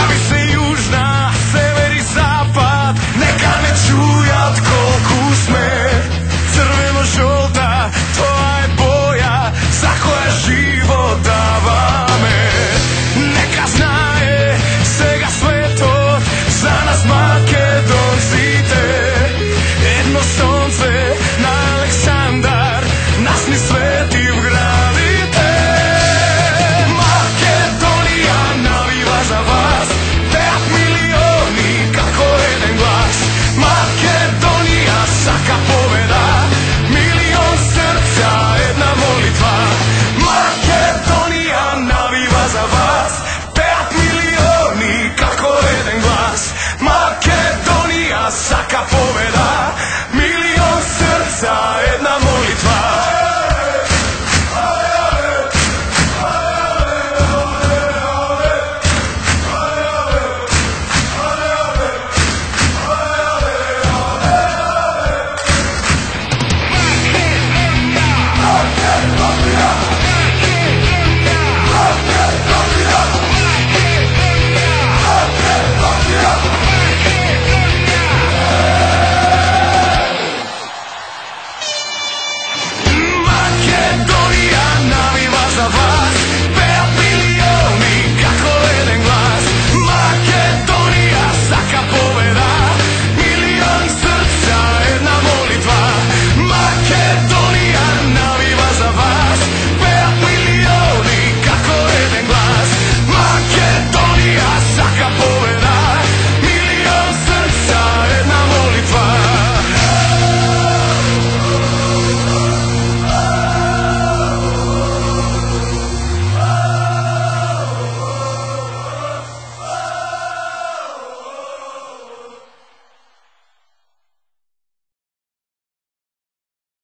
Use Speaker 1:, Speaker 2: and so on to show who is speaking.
Speaker 1: Javi se južna, sever i zapad, neka ne čujat koliko sme. Crveno-žolta, tvoja je boja, za koja život dava me. Neka znaje svega svetot, za nas Makedoncite. Jedno sonce na Aleksandar, nas ni sveti vgradite. Makedonija naviva za vas, teat milioni kako jedan glas. Makedonija svaka pobeda, milion srca, jedna molitva. Makedonija naviva za vas.